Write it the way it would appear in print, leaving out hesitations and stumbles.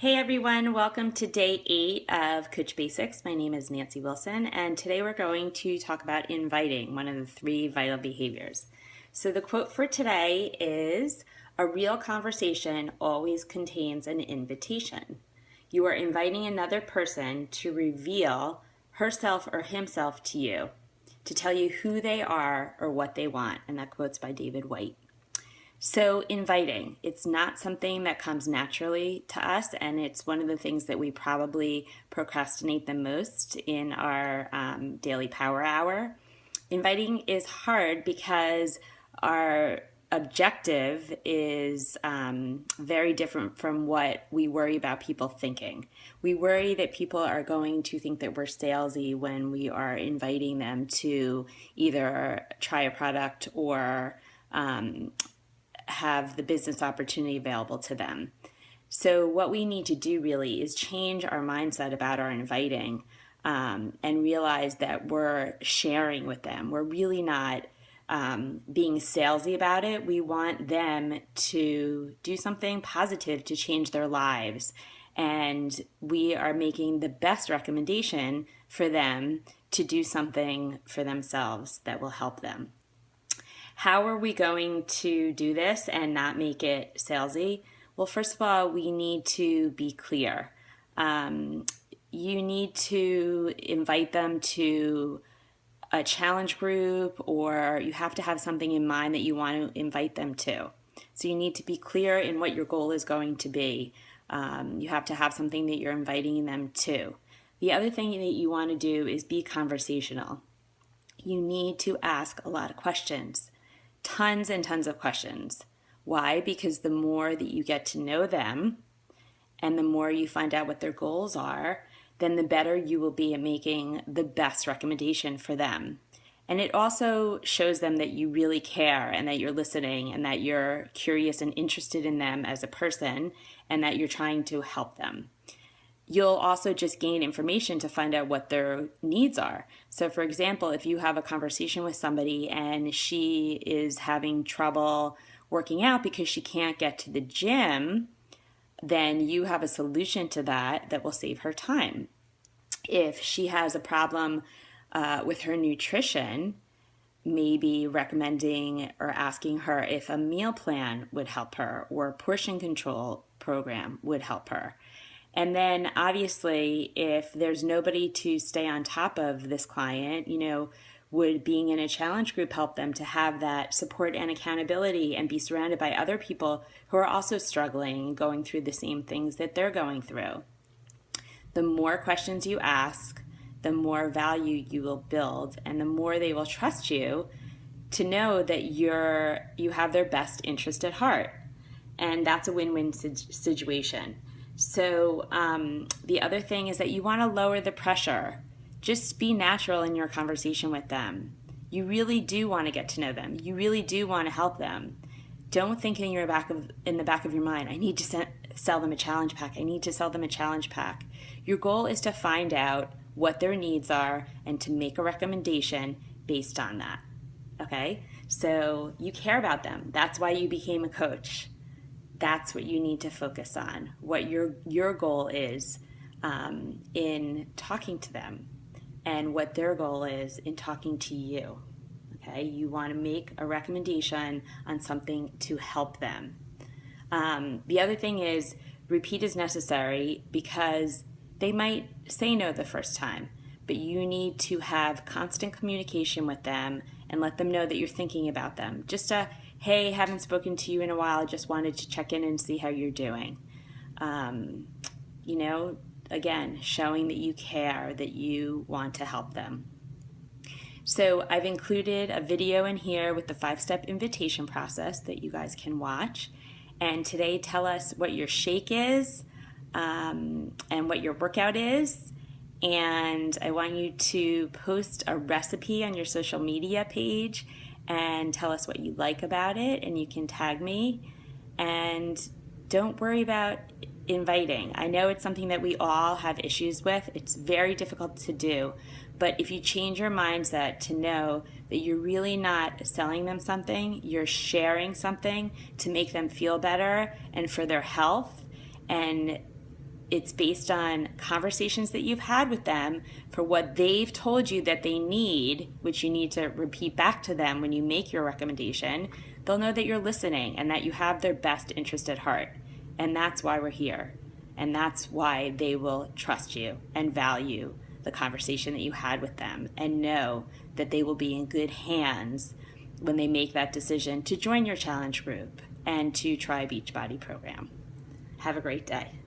Hey everyone, welcome to day 8 of Coach Basics. My name is Nancy Wilson, and today we're going to talk about inviting, one of the 3 vital behaviors. So the quote for today is, "A real conversation always contains an invitation." You are inviting another person to reveal herself or himself to you, to tell you who they are or what they want, and that quote's by David Whyte. So inviting, it's not something that comes naturally to us, and it's one of the things that we probably procrastinate the most in our daily power hour. Inviting is hard because our objective is very different from what we worry about people thinking. We worry that people are going to think that we're salesy when we are inviting them to either try a product or have the business opportunity available to them. So what we need to do really is change our mindset about our inviting and realize that we're sharing with them. We're really not being salesy about it. We want them to do something positive to change their lives. And we are making the best recommendation for them to do something for themselves that will help them. How are we going to do this and not make it salesy? Well, first of all, we need to be clear. You need to invite them to a challenge group, or you have to have something in mind that you want to invite them to. So you need to be clear in what your goal is going to be. You have to have something that you're inviting them to. The other thing that you want to do is be conversational. You need to ask a lot of questions. Tons and tons of questions. Why? Because the more that you get to know them and the more you find out what their goals are, then the better you will be at making the best recommendation for them. And it also shows them that you really care and that you're listening and that you're curious and interested in them as a person and that you're trying to help them. You'll also just gain information to find out what their needs are. So for example, if you have a conversation with somebody and she is having trouble working out because she can't get to the gym, then you have a solution to that will save her time. If she has a problem with her nutrition, maybe recommending or asking her if a meal plan would help her or a portion control program would help her. And then obviously, if there's nobody to stay on top of this client, would being in a challenge group help them to have that support and accountability and be surrounded by other people who are also struggling and going through the same things that they're going through? The more questions you ask, the more value you will build, and the more they will trust you to know that you have their best interest at heart. And that's a win-win situation. So the other thing is that you want to lower the pressure. Just be natural in your conversation with them. You really do want to get to know them. You really do want to help them. Don't think in the back of your mind, I need to sell them a challenge pack. I need to sell them a challenge pack. Your goal is to find out what their needs are and to make a recommendation based on that. Okay? So you care about them. That's why you became a coach. That's what you need to focus on, what your goal is in talking to them and what their goal is in talking to you. Okay, you want to make a recommendation on something to help them. The other thing is repeat is necessary because they might say no the first time, but you need to have constant communication with them and let them know that you're thinking about them. Just hey, haven't spoken to you in a while. I just wanted to check in and see how you're doing. Again, showing that you care, that you want to help them. So I've included a video in here with the 5-step invitation process that you guys can watch. And today, tell us what your shake is and what your workout is. And I want you to post a recipe on your social media page and tell us what you like about it, and you can tag me. And don't worry about inviting. I know it's something that we all have issues with. It's very difficult to do. But if you change your mindset to know that you're really not selling them something, you're sharing something to make them feel better and for their health, and It's based on conversations that you've had with them for what they've told you that they need, which you need to repeat back to them when you make your recommendation. They'll know that you're listening and that you have their best interest at heart. And that's why we're here. And that's why they will trust you and value the conversation that you had with them and know that they will be in good hands when they make that decision to join your challenge group and to try Beachbody program. Have a great day.